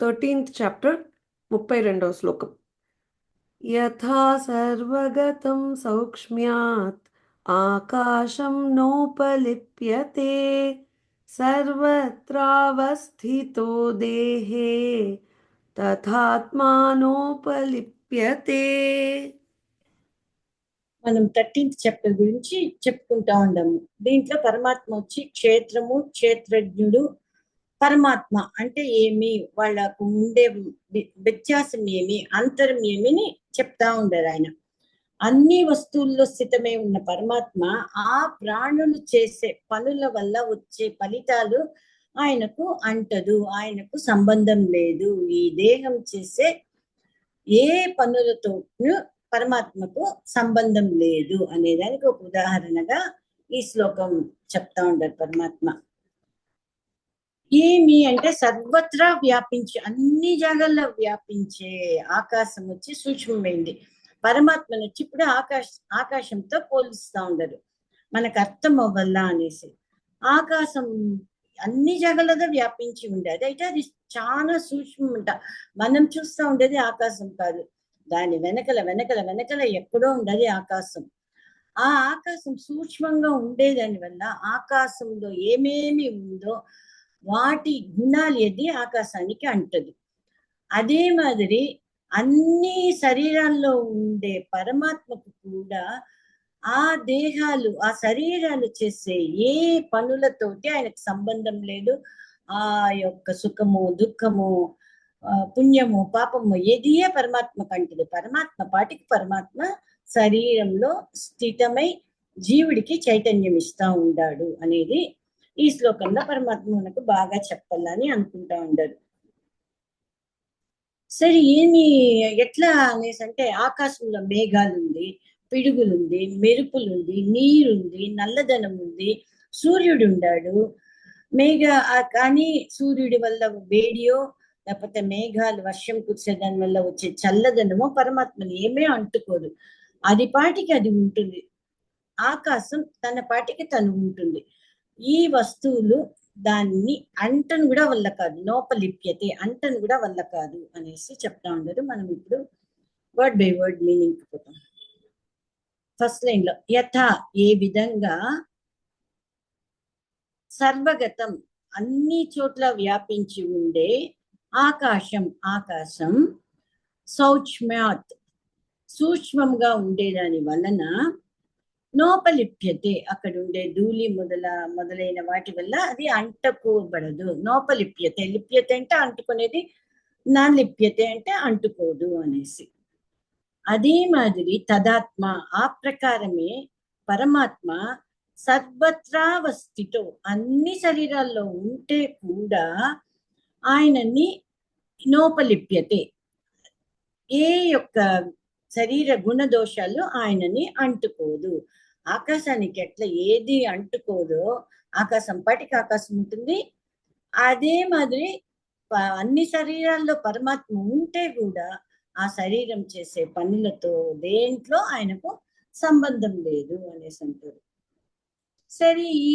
13th chapter 32వ శ్లోకం. యథా సర్వగతం సౌక్ష్మ్యాత్ ఆకాశం నోపలిప్యతే సర్వత్రావస్థితో దేహే తథాత్మానోపలిప్యతే. మనం 13th చాప్టర్ గురించి చెప్పుకుంటా ఉన్నాము. దీంట్లో పరమాత్మ వచ్చి క్షేత్రము, క్షేత్రజ్ఞుడు, పరమాత్మ అంటే ఏమి, వాళ్ళకు ఉండే వ్యత్యాసం ఏమి, అంతరం ఏమిని చెప్తా ఉండరు ఆయన. అన్ని వస్తువుల్లో స్థితమై ఉన్న పరమాత్మ ఆ ప్రాణులు చేసే పనుల వల్ల వచ్చే ఫలితాలు ఆయనకు అంటదు, ఆయనకు సంబంధం లేదు. ఈ దేహం చేసే ఏ పనులతో పరమాత్మకు సంబంధం లేదు అనేదానికి ఒక ఉదాహరణగా ఈ శ్లోకం చెప్తా ఉంటారు. పరమాత్మ ఏమి అంటే సర్వత్రా వ్యాపించి అన్ని జాగాల్లో వ్యాపించే ఆకాశం వచ్చి సూక్ష్మమైంది. పరమాత్మను వచ్చి ఇప్పుడు ఆకాశంతో పోలుస్తా ఉండరు, మనకు అర్థం అవ్వాల అనేసి. ఆకాశం అన్ని జాగాలలో వ్యాపించి ఉండేది, అయితే అది చాలా సూక్ష్మం అంట. మనం చూస్తూ ఉండేది ఆకాశం కాదు, దాని వెనకల వెనకల వెనకల ఎక్కడో ఉండేది ఆకాశం. ఆ ఆకాశం సూక్ష్మంగా ఉండేదాని వల్ల ఆకాశంలో ఏమేమి ఉందో వాటి గుణాలు ఏది ఆకాశానికి అంటదు. అదే మాదిరి అన్ని శరీరాల్లో ఉండే పరమాత్మకు కూడా ఆ దేహాలు, ఆ శరీరాలు చేసే ఏ పనులతోటి ఆయనకు సంబంధం లేదు. ఆ యొక్క సుఖము, దుఃఖము, పుణ్యము, పాపము ఏదియే పరమాత్మకు అంటదు. పరమాత్మ పాటికి పరమాత్మ శరీరంలో స్థితమై జీవుడికి చైతన్యం ఇస్తా ఉండాడు అనేది ఈ శ్లోకంలో పరమాత్మ మనకు బాగా చెప్పాలని అనుకుంటా ఉండరు. సరే ఏమి ఎట్లా అనేసి అంటే ఆకాశంలో మేఘాలుంది, పిడుగులుంది, మెరుపులుంది, నీరుంది, నల్లదనం ఉంది, సూర్యుడు ఉండాడు. కానీ సూర్యుడి వల్ల వేడియో లేకపోతే మేఘాలు వర్షం కురిసేదాని వల్ల వచ్చే చల్లదనమో పరమాత్మని ఏమీ అంటుకోదు, అది పాటికి అది ఉంటుంది. ఆకాశం తన పాటికి తను ఉంటుంది. ఈ వస్తువులు దాన్ని అంటను కూడా వల్ల కాదు, నోపలిప్యతే అంటను కూడా వల్ల కాదు అనేసి చెప్తా ఉండరు. మనం ఇప్పుడు వర్డ్ బై వర్డ్ మీనింగ్ పోతాం. ఫస్ట్ లైన్ లో యథా ఏ విధంగా, సర్వగతం అన్ని చోట్ల వ్యాపించి ఉండే, ఆకాశం ఆకాశం, సౌక్ష్మ్యాత్ సూక్ష్మంగా ఉండేదాని వలన, నోపలిప్యతే అక్కడ ఉండే ధూళి మొదలైన వాటి వల్ల అది అంటుకోబడదు. నోపలిప్యతే, లిప్యతే అంటే అంటుకునేది, నా లిప్యతే అంటే అంటుకోదు అనేసి. అదే మాదిరి తదాత్మ ఆ ప్రకారమే పరమాత్మ సర్వత్రావస్థితో అన్ని శరీరాల్లో ఉంటే కూడా ఆయనని నోపలిప్యతే, ఏ యొక్క శరీర గుణదోషాలు ఆయనని అంటుకోదు. ఆకాశానికి ఎట్లా ఏది అంటుకోదో, ఆకాశం పాటికి ఆకాశం ఉంటుంది, అదే మాదిరి అన్ని శరీరాల్లో పరమాత్మ ఉంటే కూడా ఆ శరీరం చేసే పనులతో దేంట్లో ఆయనకు సంబంధం లేదు అనేసి అంటారు. సరే ఈ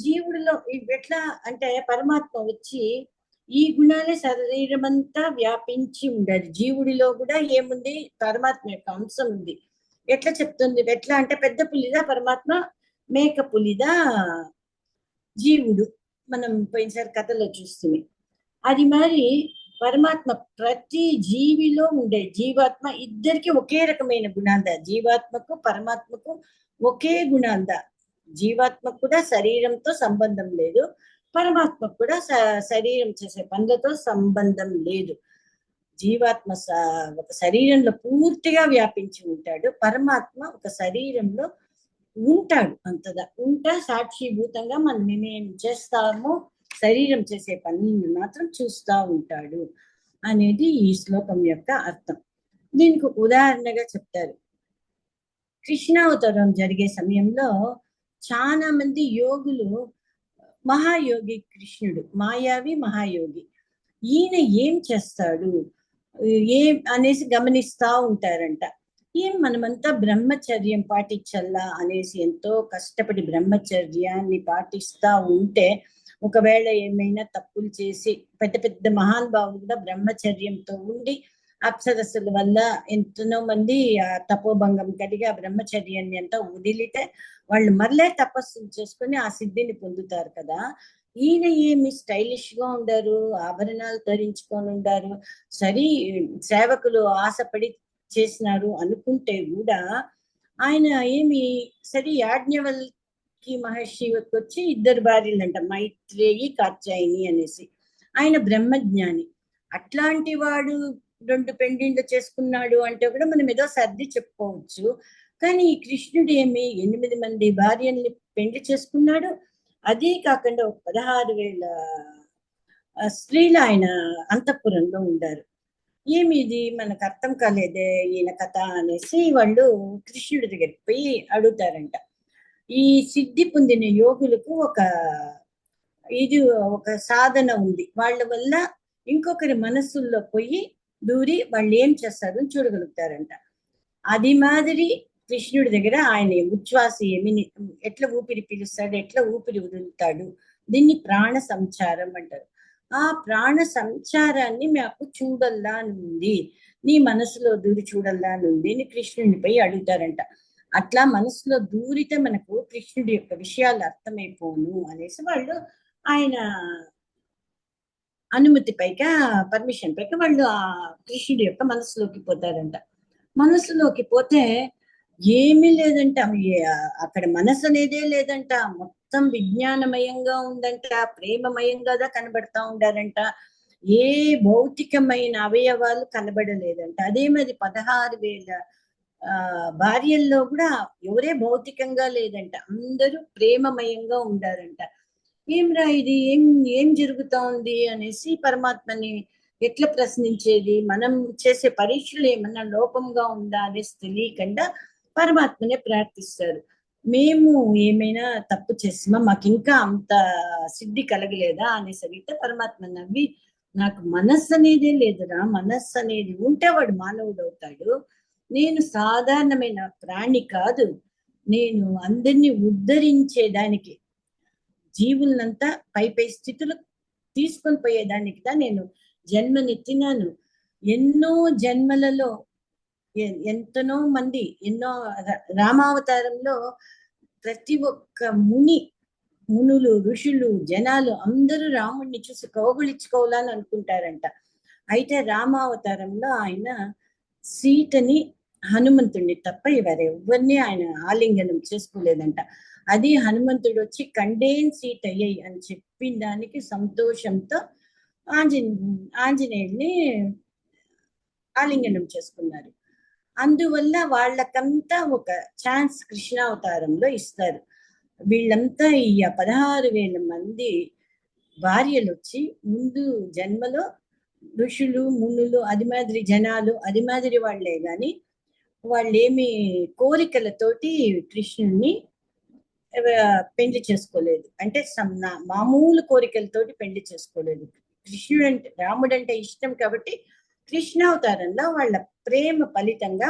జీవుడిలో ఎట్లా అంటే పరమాత్మ వచ్చి ఈ గుణాలే శరీరం అంతా వ్యాపించి ఉండదు. జీవుడిలో కూడా ఏముంది, పరమాత్మ యొక్క అంశం ఉంది. ఎట్లా చెప్తుంది, ఎట్లా అంటే పెద్ద పులిదా పరమాత్మ, మేక పులిదా జీవుడు, మనం పోయినసారి కథలో చూస్తుంది. అది మరి పరమాత్మ ప్రతి జీవిలో ఉండే జీవాత్మ ఇద్దరికి ఒకే రకమైన గుణాంద, జీవాత్మకు పరమాత్మకు ఒకే గుణాంద. జీవాత్మకు కూడా శరీరంతో సంబంధం లేదు, పరమాత్మకు కూడా శరీరం చేసే పనులతో సంబంధం లేదు. జీవాత్మ ఒక శరీరంలో పూర్తిగా వ్యాపించి ఉంటాడు, పరమాత్మ ఒక శరీరంలో ఉంటాడు. అంతగా ఉంటా సాక్షిభూతంగా మనం ఏం చేస్తామో శరీరం చేసే పనులను మాత్రం చూస్తూ ఉంటాడు అనేది ఈ శ్లోకం యొక్క అర్థం. దీనికి ఒక ఉదాహరణగా చెప్తారు. కృష్ణావతారం జరిగే సమయంలో చాలా మంది యోగులు, మహాయోగి కృష్ణుడు మాయావి మహాయోగి, ఈయన ఏం చేస్తాడు ఏం అనేసి గమనిస్తా ఉంటారంట. ఏం మనమంతా బ్రహ్మచర్యం పాటించల్లా అనేసి ఎంతో కష్టపడి బ్రహ్మచర్యాన్ని పాటిస్తా ఉంటే ఒకవేళ ఏమైనా తప్పులు చేసి పెద్ద పెద్ద మహానుభావులు కూడా బ్రహ్మచర్యంతో ఉండి అప్సరస్సుల వల్ల ఎంతనో మంది ఆ తపోభంగం కలిగి ఆ బ్రహ్మచర్యాన్ని అంతా వదిలితే వాళ్ళు మళ్ళీ తపస్సు చేసుకుని ఆ సిద్ధిని పొందుతారు కదా. ఈయన ఏమి స్టైలిష్ గా ఉండారు, ఆభరణాలు ధరించుకొని ఉండారు, సరి సేవకులు ఆశపడి చేసినారు అనుకుంటే కూడా ఆయన ఏమి సరి యాజ్ఞవల్కి మహర్షి వచ్చి ఇద్దరు భార్యలంట, మైత్రేయి కాత్యాయని అనేసి. ఆయన బ్రహ్మజ్ఞాని, అట్లాంటి వాడు 2 పెండిండ్లు చేసుకున్నాడు అంటే కూడా మనం ఏదో సర్ది చెప్పుకోవచ్చు. కానీ ఈ కృష్ణుడు ఏమి 8 మంది భార్యల్ని పెండ్లి చేసుకున్నాడు. అదే కాకుండా 16,000 స్త్రీలు ఆయన అంతఃపురంలో ఉండారు. ఏమి ఇది మనకు అర్థం కాలేదే ఈయన కథ అనేసి వాళ్ళు కృష్ణుడి దగ్గరికి పోయి అడుగుతారంట. ఈ సిద్ధి పొందిన యోగులకు ఒక సాధన ఉంది, వాళ్ళ వల్ల ఇంకొకరి మనస్సుల్లో పోయి దూరి వాళ్ళు ఏం చేస్తారు చూడగలుగుతారంట. అది మాదిరి కృష్ణుడి దగ్గర ఆయన ఉచ్ఛ్వాస ఎట్లా ఊపిరి పీలుస్తాడు, ఎట్లా ఊపిరి వదులుతాడు, దీన్ని ప్రాణ సంచారం అంటారు. ఆ ప్రాణ సంచారాన్ని మాకు చూడల్లా ఉంది, నీ మనసులో దూరి చూడల్లా ఉంది అని కృష్ణుడిపై అడుగుతారంట. అట్లా మనసులో దూరితే మనకు కృష్ణుడి యొక్క విషయాలు అర్థమైపోను అనేసి వాళ్ళు ఆయన అనుమతి పైగా పర్మిషన్ పైగా వాళ్ళు ఆ కృష్ణుడి యొక్క మనసులోకి పోతారంట. మనసులోకి పోతే ఏమీ లేదంట, అక్కడ మనసు అనేదే లేదంట, మొత్తం విజ్ఞానమయంగా ఉందంట, ప్రేమమయంగా కనబడతా ఉండారంట. ఏ భౌతికమైన అవయవాలు కనబడలేదంట. అదే మరి 16,000 భార్యల్లో కూడా ఎవరే భౌతికంగా లేదంట, అందరూ ప్రేమమయంగా ఉండారంట. ఏమ్రా ఇది ఏం ఏం జరుగుతా ఉంది అనేసి పరమాత్మని ఎట్లా ప్రశ్నించేది, మనం చేసే పరీక్షలు ఏమన్నా లోపంగా ఉందా అనేసి తెలియకుండా పరమాత్మనే ప్రార్థిస్తారు. మేము ఏమైనా తప్పు చేసామా, మాకు ఇంకా అంత సిద్ధి కలగలేదా అనేసి అడిగితే పరమాత్మ నవ్వి, నాకు మనస్సు అనేదే లేదురా, మనస్సు అనేది ఉంటే వాడు మానవుడు అవుతాడు, నేను సాధారణమైన ప్రాణి కాదు, నేను అందరినీ ఉద్ధరించేదానికి జీవులంతా పై పై స్థితులు తీసుకొని పోయేదానికి నేను జన్మనెత్తినాను. ఎన్నో జన్మలలో ఎంతనో మంది, ఎన్నో రామావతారంలో ప్రతి ఒక్క మునులు, ఋషులు, జనాలు అందరూ రాముడిని చూసి కౌగులించుకోవాలని అనుకుంటారంట. అయితే రామావతారంలో ఆయన సీతని, హనుమంతుడిని తప్ప ఎవరిని ఆయన ఆలింగనం చేసుకోలేదంట. అది హనుమంతుడు వచ్చి కండేన్ సీతయ్య అని చెప్పిన దానికి సంతోషంతో ఆంజనేయుల్ని ఆలింగనం చేసుకున్నారు. అందువల్ల వాళ్ళకంతా ఒక ఛాన్స్ కృష్ణావతారంలో ఇస్తారు. వీళ్ళంతా ఈ 16,000 మంది భార్యలు వచ్చి ముందు జన్మలో ఋషులు, మునులు, అది మాదిరి జనాలు, అది మాదిరి వాళ్లే గాని వాళ్ళేమి కోరికలతోటి కృష్ణుడిని పెళ్లి చేసుకోలేదు. అంటే మామూలు కోరికలతోటి పెళ్లి చేసుకోలేదు. కృష్ణుడు అంటే, రాముడు అంటే ఇష్టం కాబట్టి కృష్ణావతారంలో వాళ్ళ ప్రేమ ఫలితంగా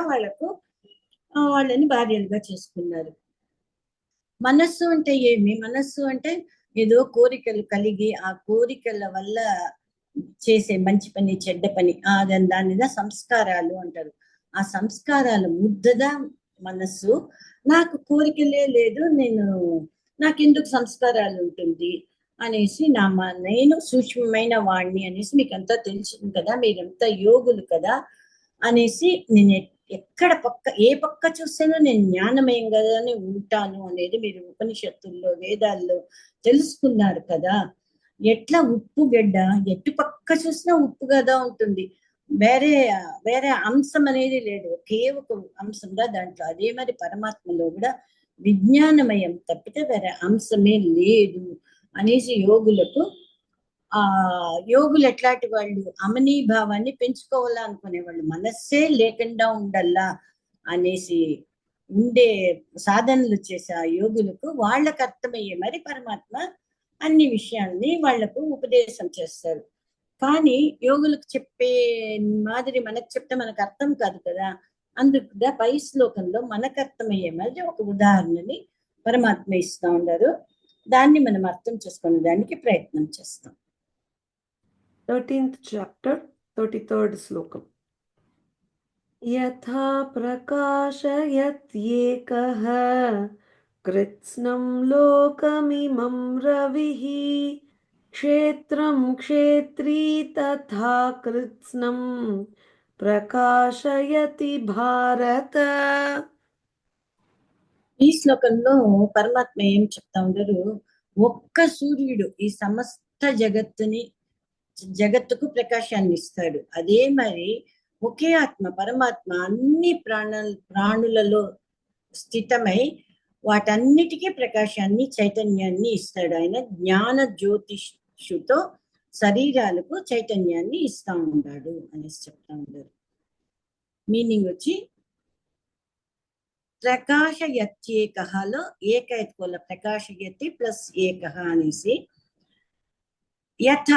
వాళ్ళని భార్యలుగా చేసుకున్నారు. మనస్సు అంటే ఏమి, మనస్సు అంటే ఏదో కోరికలు కలిగి ఆ కోరికల వల్ల చేసే మంచి పని, చెడ్డ పని, దానిదా సంస్కారాలు అంటారు. ఆ సంస్కారాల ముద్దదా మనస్సు. నాకు కోరికలే లేదు, నాకెందుకు సంస్కారాలు ఉంటుంది అనేసి నేను సూక్ష్మమైన వాణ్ణి అనేసి మీకు అంతా తెలిసింది కదా, మీరంతా యోగులు కదా అనేసి నేను ఏ పక్క చూస్తేనో నేను జ్ఞానమయంగానే ఉంటాను అనేది మీరు ఉపనిషత్తుల్లో, వేదాల్లో తెలుసుకున్నారు కదా. ఎట్లా ఉప్పు గడ్డ ఎటు పక్క చూసినా ఉప్పు గదా ఉంటుంది, వేరే అంశం అనేది లేదు, ఒకే ఒక అంశంగా దాంట్లో. అదే మరి పరమాత్మలో కూడా విజ్ఞానమయం తప్పితే వేరే అంశమే లేదు అనేసి యోగులు ఎట్లాంటి వాళ్ళు, అమనీభావాన్ని పెంచుకోవాలా అనుకునే వాళ్ళు, మనస్సే లేకుండా ఉండల్లా అనేసి ఉండే సాధనలు చేసే ఆ యోగులకు వాళ్ళకు అర్థమయ్యే మరి పరమాత్మ అన్ని విషయాల్ని వాళ్లకు ఉపదేశం చేస్తారు. కానీ యోగులకు చెప్పే మాదిరి మనకు చెప్తే మనకు అర్థం కాదు కదా. అందుకు పై శ్లోకంలో మనకు అర్థమయ్యే మాదిరి ఒక ఉదాహరణని పరమాత్మ ఇస్తా ఉన్నారు. దాన్ని మనం అర్థం చేసుకునే దానికి ప్రయత్నం చేస్తాం. 13th chapter, 33rd slokam. यथा प्रकाशयत्येकः कृत्स्नं लोकमिमं रविः क्षेत्रं क्षेत्री तथा कृत्स्नं प्रकाशयति भारत. ఈ శ్లోకంలో పరమాత్మ ఏం చెప్తా ఉండరు, ఒక్క సూర్యుడు ఈ సమస్త జగత్తుకు ప్రకాశాన్ని ఇస్తాడు. అదే మరి ఒకే ఆత్మ పరమాత్మ అన్ని ప్రాణులలో స్థితమై వాటన్నిటికీ ప్రకాశాన్ని చైతన్యాన్ని ఇస్తాడు. ఆయన జ్ఞాన జ్యోతిషుతో శరీరాలకు చైతన్యాన్ని ఇస్తా ఉన్నాడు అనేసి చెప్తా ఉంటారు. మీనింగ్ వచ్చి ప్రకాశయత్యేకహలో ఏక ఎత్తుకోల ప్రకాశయతి ప్లస్ ఏకహ అనేసి, యథ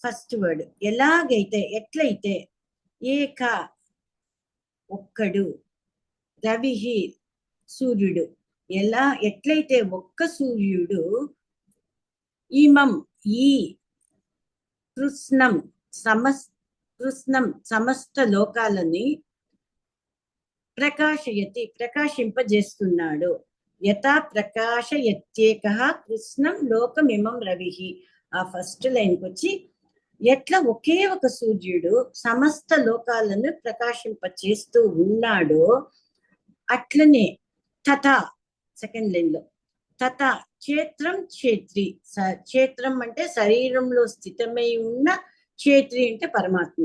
ఫస్ట్ వర్డ్ ఎలాగైతే ఎట్లయితే, ఏక ఒక్కడు, రవిహి సూర్యుడు, ఎట్లయితే ఒక్క సూర్యుడు, ఇమం ఈ కృష్ణం సమస్త లోకాలని ప్రకాశింపజేస్తున్నాడు. యథా ప్రకాశయత్యేకః కృష్ణం లోకమిమం రవిహి. ఆ ఫస్ట్ లైన్కి వచ్చి ఎట్లా ఒకే ఒక సూర్యుడు సమస్త లోకాలను ప్రకాశింపచేస్తూ ఉన్నాడో అట్లనే తథా సెకండ్ లైన్ లో తథా క్షేత్రం క్షేత్రి, క్షేత్రం అంటే శరీరంలో స్థితమై ఉన్న, క్షేత్రి అంటే పరమాత్మ.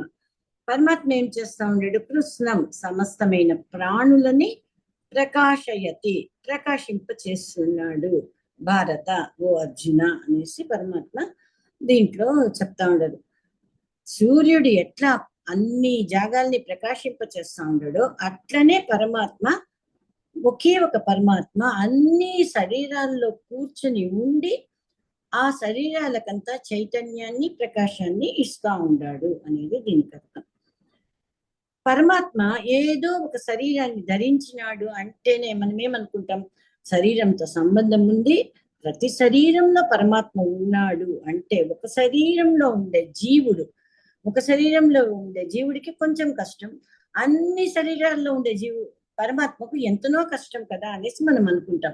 పరమాత్మ ఏం చేస్తా ఉన్నాడు, కృష్ణం సమస్తమైన ప్రాణులని ప్రకాశింప చేస్తున్నాడు భారత, ఓ అర్జున అనేసి పరమాత్మ దీంట్లో చెప్తా ఉండడు. సూర్యుడు ఎట్లా అన్ని జాగాల్ని ప్రకాశింప చేస్తా ఉండడో అట్లనే పరమాత్మ, ఒకే ఒక పరమాత్మ అన్ని శరీరాల్లో కూర్చుని ఉండి ఆ శరీరాలకంతా చైతన్యాన్ని ప్రకాశాన్ని ఇస్తా ఉన్నాడు అనేది దీనికి అర్థం. పరమాత్మ ఏదో ఒక శరీరాన్ని ధరించినాడు అంటేనే మనం ఏమనుకుంటాం, శరీరంతో సంబంధం ఉంది, ప్రతి శరీరంలో పరమాత్మ ఉన్నాడు అంటే, ఒక శరీరంలో ఉండే జీవుడికి కొంచెం కష్టం, అన్ని శరీరాల్లో ఉండే పరమాత్మకు ఎంతనో కష్టం కదా అనేసి మనం అనుకుంటాం.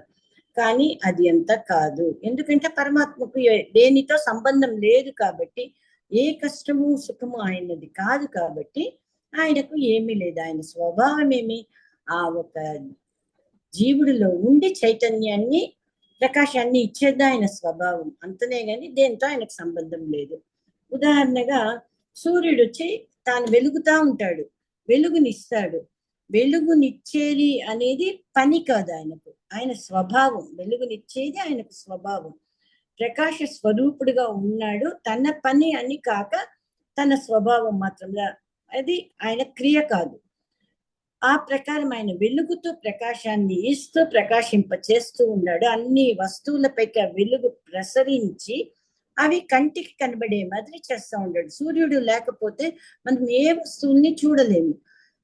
కానీ అది ఎంత కాదు, ఎందుకంటే పరమాత్మకు దేనితో సంబంధం లేదు కాబట్టి, ఏ కష్టము సుఖము ఆయనది కాదు కాబట్టి ఆయనకు ఏమీ లేదు. ఆయన స్వభావం ఏమి, ఆ ఒక జీవుడిలో ఉండి చైతన్యాన్ని ప్రకాశాన్ని ఇచ్చేది ఆయన స్వభావం, అంతనే గాని దేంతో ఆయనకు సంబంధం లేదు. ఉదాహరణగా సూర్యుడు వచ్చి తాను వెలుగుతా ఉంటాడు, వెలుగునిస్తాడు. వెలుగునిచ్చేది అనేది పని కాదు ఆయనకు, ఆయన స్వభావం. వెలుగునిచ్చేది ఆయనకు స్వభావం. ప్రకాశ స్వరూపుడుగా ఉన్నాడు, తన పని అని కాక తన స్వభావం మాత్రంగా, అది ఆయన క్రియ కాదు. ఆ ప్రకారం ఆయన వెలుగుతో ప్రకాశాన్ని ఇస్తూ ప్రకాశింప చేస్తూ ఉన్నాడు. అన్ని వస్తువులపైకి వెలుగు ప్రసరించి అవి కంటికి కనబడే మాదిరి చేస్తూ ఉంటాడు. సూర్యుడు లేకపోతే మనం ఏ వస్తువుల్ని చూడలేము.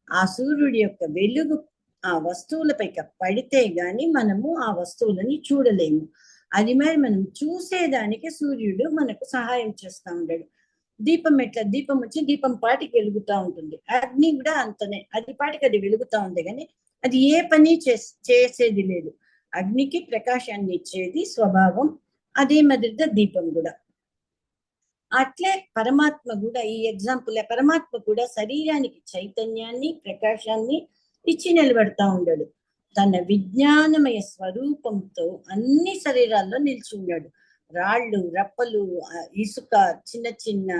ఆ సూర్యుడి యొక్క వెలుగు ఆ వస్తువులపైకి పడితే గాని మనము ఆ వస్తువులని చూడలేము. అది మరి మనం చూసేదానికి సూర్యుడు మనకు సహాయం చేస్తూ ఉంటాడు. దీపం వచ్చి దీపం పాటికి వెలుగుతూ ఉంటుంది, అగ్ని కూడా అంతనే, అది పాటికి అది వెలుగుతూ ఉంది కానీ అది ఏ పని చేసేది లేదు. అగ్నికి ప్రకాశాన్ని ఇచ్చేది స్వభావం, అదే మాదిరిగా దీపం కూడా. అట్లే పరమాత్మ కూడా, ఈ ఎగ్జాంపుల్ పరమాత్మ కూడా శరీరానికి చైతన్యాన్ని ప్రకాశాన్ని ఇచ్చి నిలబెడతా ఉన్నాడు. తన విజ్ఞానమయ స్వరూపంతో అన్ని శరీరాల్లో నిలిచి ఉన్నాడు. రాళ్ళు, రప్పలు, ఇసుక, చిన్న చిన్న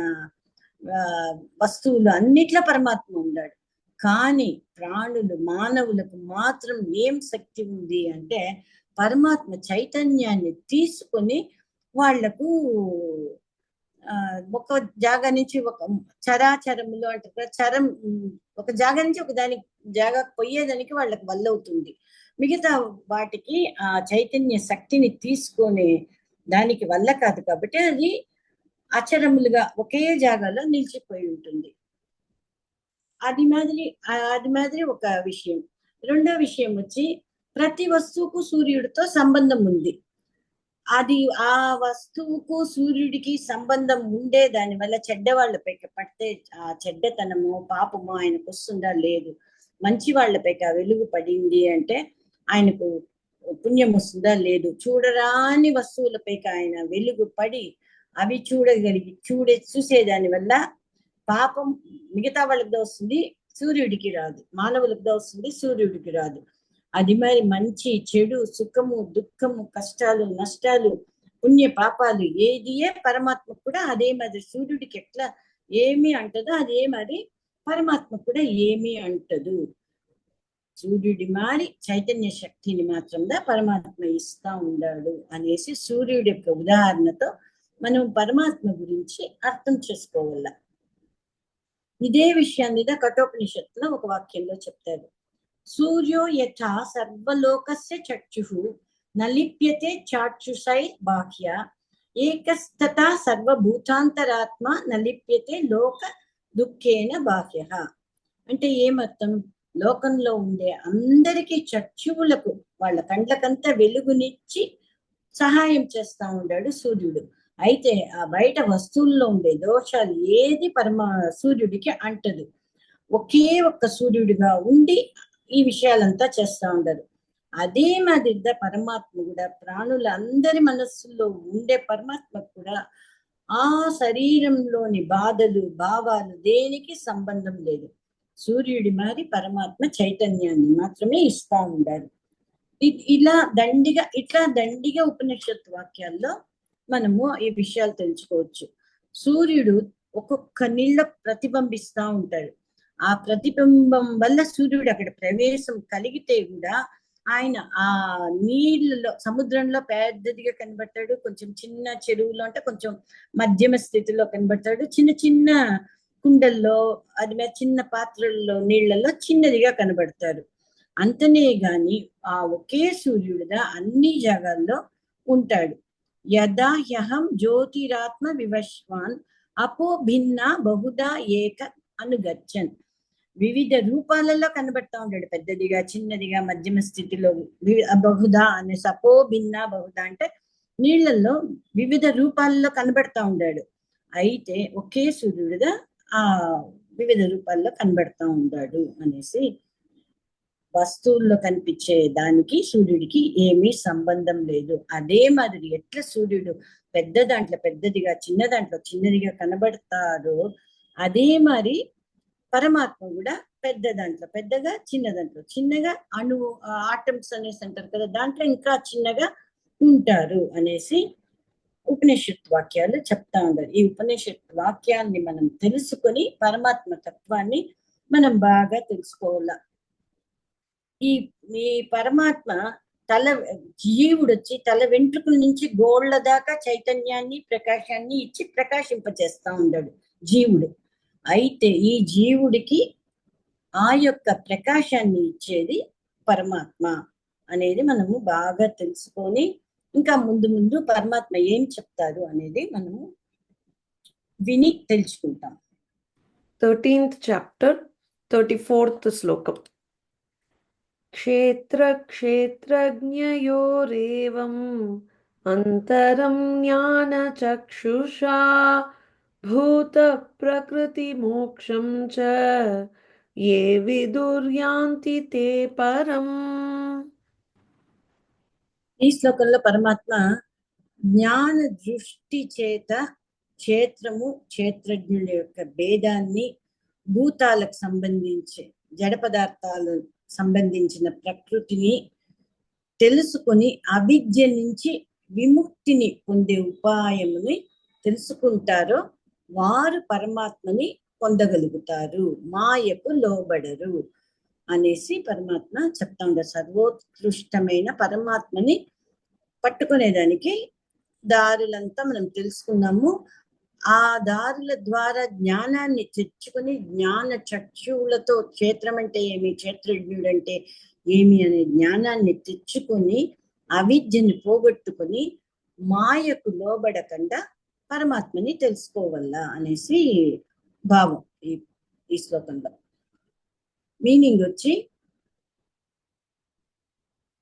వస్తువులు అన్నిట్లో పరమాత్మ ఉన్నాడు. కానీ ప్రాణులు, మానవులకు మాత్రం ఏం శక్తి ఉంది అంటే, పరమాత్మ చైతన్యాన్ని తీసుకొని వాళ్లకు ఒక జాగా నుంచి ఒక చరాచరములు అంటే ఒక జాగా నుంచి ఒక జాగా పోయేదానికి వాళ్ళకి వల్ల అవుతుంది. మిగతా వాటికి ఆ చైతన్య శక్తిని తీసుకొని దానికి వల్ల కాదు కాబట్టి అది అచరములుగా ఒకే జాగాలో నిలిచిపోయి ఉంటుంది. అది మాదిరి ఒక విషయం. రెండో విషయం వచ్చి, ప్రతి వస్తువుకు సూర్యుడితో సంబంధం ఉంది. అది ఆ వస్తువుకు సూర్యుడికి సంబంధం ఉండే దాని వల్ల చెడ్డవాళ్ళపై పడితే ఆ చెడ్డతనము పాపము ఆయనకు వస్తుందా లేదు, మంచి వాళ్ళపైకి ఆ వెలుగు పడింది అంటే ఆయనకు పుణ్యం వస్తుందా లేదు, చూడరాని వస్తువులపైకి ఆయన వెలుగు పడి అవి చూసేదాని వల్ల పాపం మిగతా వాళ్ళకి వస్తుంది, సూర్యుడికి రాదు, మానవులకు వస్తుంది, సూర్యుడికి రాదు. అది మరి మంచి చెడు సుఖము దుఃఖము కష్టాలు నష్టాలు పుణ్య పాపాలు ఏదియే పరమాత్మ కూడా అదే మరి సూర్యుడికి ఎట్లా ఏమి అంటదో అదే మరి పరమాత్మ కూడా ఏమి అంటదు. సూర్యుడి మారి చైతన్య శక్తిని మాత్రంగా పరమాత్మ ఇస్తా ఉన్నాడు అనేసి సూర్యుడి యొక్క ఉదాహరణతో మనం పరమాత్మ గురించి అర్థం చేసుకోవాల. ఇదే విషయాన్ని కఠోపనిషత్తులో ఒక వాక్యంలో చెప్తారు. సూర్యో యథా సర్వలోకస్య చక్షుః నలిప్యతే చాక్షుషై బాహ్య ఏకస్తథా సర్వభూతాంతరాత్మ నలిప్యతే లోక దుఃఖేన బాహ్య. అంటే ఏమర్థం, లోకంలో ఉండే అందరికీ చక్షువులకు వాళ్ళ కండ్లకంతా వెలుగునిచ్చి సహాయం చేస్తా ఉన్నాడు సూర్యుడు. అయితే ఆ బయట వస్తువుల్లో ఉండే దోషాలు ఏది సూర్యుడికి అంటదు. ఒకే ఒక్క సూర్యుడిగా ఉండి ఈ విషయాలంతా చేస్తా ఉండరు. అదే మాదిరిగా పరమాత్మ కూడా ప్రాణులందరి మనస్సుల్లో ఉండే పరమాత్మ కూడా ఆ శరీరంలోని బాధలు భావాలు దేనికి సంబంధం లేదు. సూర్యుడి మారి పరమాత్మ చైతన్యాన్ని మాత్రమే ఇస్తా ఉండారు. ఇట్లా దండిగా ఉపనిషత్తు వాక్యాల్లో మనము ఈ విషయాలు తెలుసుకోవచ్చు. సూర్యుడు ఒక్కొక్క నీళ్ళ ప్రతిబింబిస్తా ఉంటాడు. ఆ ప్రతిబింబం వల్ల సూర్యుడు అక్కడ ప్రవేశం కలిగితే కూడా ఆయన ఆ నీళ్ళలో సముద్రంలో పెద్దదిగా కనబడతాడు, కొంచెం చిన్న చెరువులో అంటే కొంచెం మధ్యమ స్థితిలో కనబడతాడు, చిన్న చిన్న కుండల్లో అది మీద చిన్న పాత్రల్లో నీళ్లలో చిన్నదిగా కనబడతాడు. అంతనే గాని ఆ ఒకే సూర్యుడుగా అన్ని జాగాల్లో ఉంటాడు. యదా హ్యహం జ్యోతిరాత్మ వివశ్వాన్ అపో భిన్న బహుదా ఏక అనుగచ్చన్. వివిధ రూపాలలో కనబడతా ఉంటాడు, పెద్దదిగా చిన్నదిగా మధ్యమ స్థితిలో. బహుదా అనే సపో భిన్న బహుదా అంటే నీళ్లలో వివిధ రూపాలలో కనబడతా ఉంటాడు. అయితే ఒకే సూర్యుడుగా ఆ వివిధ రూపాల్లో కనబడతా ఉంటాడు అనేసి వస్తువుల్లో కనిపించే దానికి సూర్యుడికి ఏమీ సంబంధం లేదు. అదే మాదిరి ఎట్లా సూర్యుడు పెద్ద దాంట్లో పెద్దదిగా చిన్న దాంట్లో చిన్నదిగా కనబడతారో అదే మరి పరమాత్మ కూడా పెద్ద దాంట్లో పెద్దగా చిన్న దాంట్లో చిన్నగా ఆటమ్స్ అనేసి అంటారు కదా, దాంట్లో ఇంకా చిన్నగా ఉంటారు అనేసి ఉపనిషత్ వాక్యాలు చెప్తా ఉంటారు. ఈ ఉపనిషత్ వాక్యాన్ని మనం తెలుసుకొని పరమాత్మ తత్వాన్ని మనం బాగా తెలుసుకోవాల. ఈ పరమాత్మ జీవుడు వచ్చి తల వెంట్రుకల నుంచి గోళ్ల దాకా చైతన్యాన్ని ప్రకాశాన్ని ఇచ్చి ప్రకాశింపచేస్తా ఉన్నాడు జీవుడు. అయితే ఈ జీవుడికి ఆ యొక్క ప్రకాశాన్ని ఇచ్చేది పరమాత్మ అనేది మనము బాగా తెలుసుకొని ఇంకా ముందు ముందు పరమాత్మ ఏం చెప్తారు అనేది మనము విని తెలుసుకుంటాం. 13th chapter 34th శ్లోకం. क्षेत्रक्षेत्रज्ञयोरेवम् अंतरं ज्ञानचक्षुषा भूतप्रकृतिमोक्षं च ये विदुर्यान्ति ते परम्. ఈ శ్లోకంలో పరమాత్మ జ్ఞాన దృష్టి చేత క్షేత్రము క్షేత్రజ్ఞుల యొక్క భేదాన్ని, భూతాలకు సంబంధించి జడ పదార్థాలకు సంబంధించిన ప్రకృతిని తెలుసుకొని అవిద్య నుంచి విముక్తిని పొందే ఉపాయముని తెలుసుకుంటారో వారు పరమాత్మని పొందగలుగుతారు, మాయకు లోబడరు అనేసి పరమాత్మ చెప్తా ఉంటారు. సర్వోత్కృష్టమైన పరమాత్మని పట్టుకునేదానికి దారులంతా మనం తెలుసుకున్నాము. ఆ దారుల ద్వారా జ్ఞానాన్ని తెచ్చుకొని జ్ఞాన చక్షువులతో క్షేత్రం అంటే ఏమి, క్షేత్రజ్ఞుడు అంటే ఏమి అనే జ్ఞానాన్ని తెచ్చుకొని అవిద్యని పోగొట్టుకొని మాయకు లోబడకుండా పరమాత్మని తెలుసుకోవాలా అనేసి భావం ఈ శ్లోకంలో. మీనింగ్ వచ్చి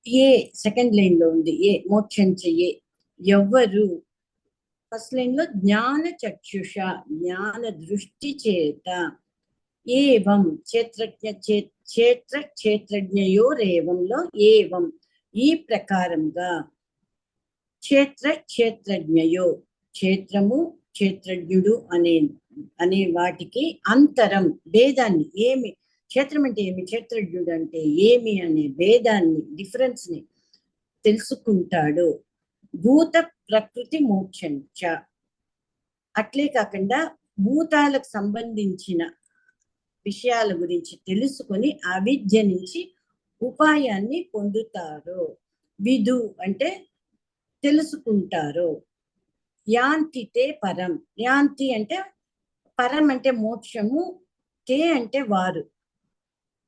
ఏ సెకండ్ లైన్ లో ఉంది, ఏ మోక్షం చెయ్యే ఎవ్వరు ఫస్ట్ లైన్ లో జ్ఞాన చక్షుష జ్ఞాన దృష్టి చేత ఏవం క్షేత్రజ్ఞయోరేవంలో ఏవం ఈ ప్రకారంగా క్షేత్రజ్ఞయో క్షేత్రము క్షేత్రజ్ఞుడు అనే వాటికి అంతరం భేదాన్ని ఏమి క్షేత్రం అంటే ఏమి క్షేత్రజ్ఞుడు అంటే ఏమి అనే భేదాన్ని డిఫరెన్స్ ని తెలుసుకుంటాడు. భూత ప్రకృతి మోక్షంచ అట్లే కాకుండా భూతాలకు సంబంధించిన విషయాల గురించి తెలుసుకొని అవిద్య నుంచి ఉపాయాన్ని పొందుతారు. విదు అంటే తెలుసుకుంటారు. యాంతి తే పరం యాంతి అంటే పరం అంటే మోక్షము, తే అంటే వారు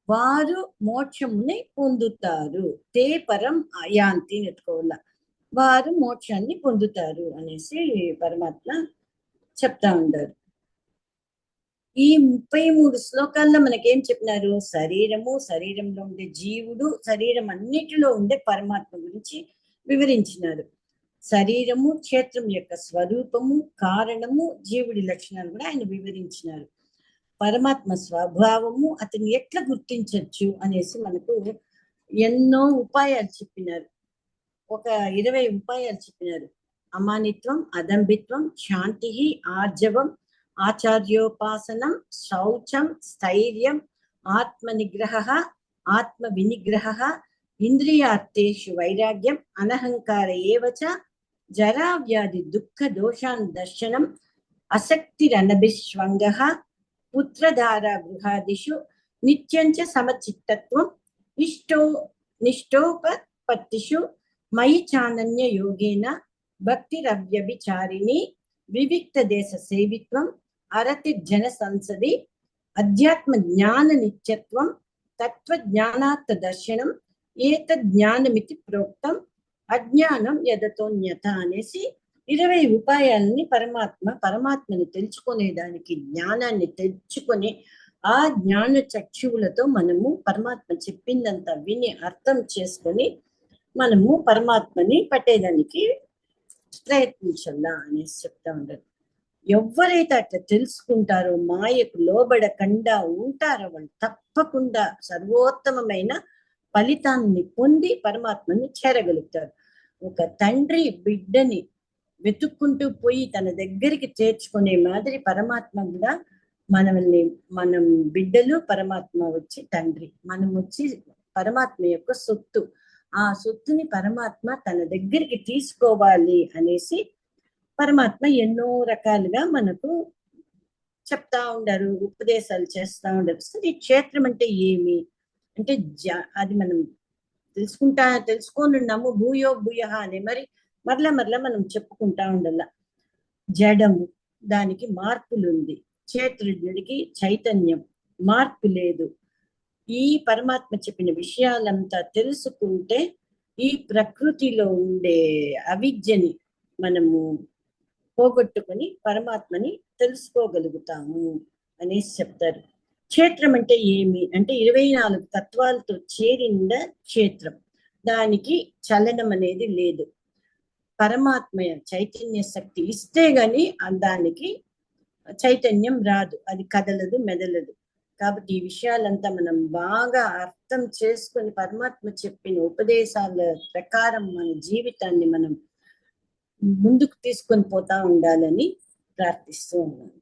వారు మోక్షముని పొందుతారు. తే పరం యాంతి నెట్టుకోవాల వారు మోక్షాన్ని పొందుతారు అనేసి పరమాత్మ చెప్తా ఉంటారు. ఈ 33 శ్లోకాల్లో మనకేం చెప్పినారు? శరీరము, శరీరంలో ఉండే జీవుడు, శరీరం అన్నిటిలో ఉండే పరమాత్మ గురించి వివరించినారు. శరీరము క్షేత్రం యొక్క స్వరూపము, కారణము, జీవుడి లక్షణాలు కూడా ఆయన వివరించినారు. పరమాత్మ స్వభావము అతన్ని ఎట్లా గుర్తించవచ్చు అనేసి మనకు ఎన్నో ఉపాయాలు చెప్పినారు. ఒక 20 ఉపాయాలు చెప్పినారు. అమానిత్వం, అదంబిత్వం, శాంతి, ఆర్జవం, ఆచార్యోపాసనం, శౌచం, స్థైర్యం, ఆత్మ నిగ్రహ, ఆత్మ వినిగ్రహ, ఇంద్రియార్థేషు వైరాగ్యం, అనహంకార ఏవచ, జరా వ్యాధి దుఃఖ దోషాన్ దర్శనం, అసక్తిరనభిష్వంగ, పుత్రధార గృహాదిషు నిత్యంచ సమచిత్తత్వం, నిష్టోపత్తిషు మయి చానన్య యోగేన భక్తిరవ్యభిచారిణి, వివిక్త దేశ సేవిత్వం, అరతి జన సంసది, అధ్యాత్మ జ్ఞాన నిత్యత్వం, తత్వ జ్ఞానార్థ దర్శనం, ఏతద్ జ్ఞానమితి ప్రోక్తం, అజ్ఞానం యదతోన్యత అనేసి 20 ఉపాయాలని పరమాత్మని తెలుసుకునేదానికి జ్ఞానాన్ని తెచ్చుకొని ఆ జ్ఞాన చక్షువులతో మనము పరమాత్మ చెప్పిందంతా విని అర్థం చేసుకొని మనము పరమాత్మని పట్టేదానికి ప్రయత్నించాలా అనేసి చెప్తా ఉంటారు. ఎవరైతే అట్లా తెలుసుకుంటారో, మాయకు లోబడకుండా ఉంటారో వాళ్ళు తప్పకుండా సర్వోత్తమమైన ఫలితాన్ని పొంది పరమాత్మని చేరగలుగుతారు. ఒక తండ్రి బిడ్డని వెతుక్కుంటూ పోయి తన దగ్గరికి చేర్చుకునే మాదిరి పరమాత్మ కూడా మనం బిడ్డలు, పరమాత్మ వచ్చి తండ్రి, మనం వచ్చి పరమాత్మ యొక్క సొత్తు. ఆ సొత్తుని పరమాత్మ తన దగ్గరికి తీసుకోవాలి అనేసి పరమాత్మ ఎన్నో రకాలుగా మనకు చెప్తా ఉండారు, ఉపదేశాలు చేస్తా ఉండారు. సరే, క్షేత్రం అంటే ఏమి అంటే అది మనం తెలుసుకొని ఉన్నాము. భూయో భూయ అని మరలా మనం చెప్పుకుంటా ఉండాల. జడము, దానికి మార్పులు ఉంది. క్షేత్రజ్ఞుడికి చైతన్యం, మార్పు లేదు. ఈ పరమాత్మ చెప్పిన విషయాలంతా తెలుసుకుంటే ఈ ప్రకృతిలో ఉండే అవిద్యని మనము పోగొట్టుకొని పరమాత్మని తెలుసుకోగలుగుతాము అనేసి చెప్తారు. క్షేత్రం అంటే ఏమి అంటే 24 తత్వాలతో చేరిన క్షేత్రం. దానికి చలనం అనేది లేదు. పరమాత్మ చైతన్య శక్తి ఇస్తే గాని దానికి చైతన్యం రాదు, అది కదలదు, మెదలదు. కాబట్టి ఈ విషయాలంతా మనం బాగా అర్థం చేసుకొని పరమాత్మ చెప్పిన ఉపదేశాల ప్రకారం మన జీవితాన్ని మనం ముందుకు తీసుకొని పోతా ఉండాలని ప్రార్థిస్తూ ఉన్నాను.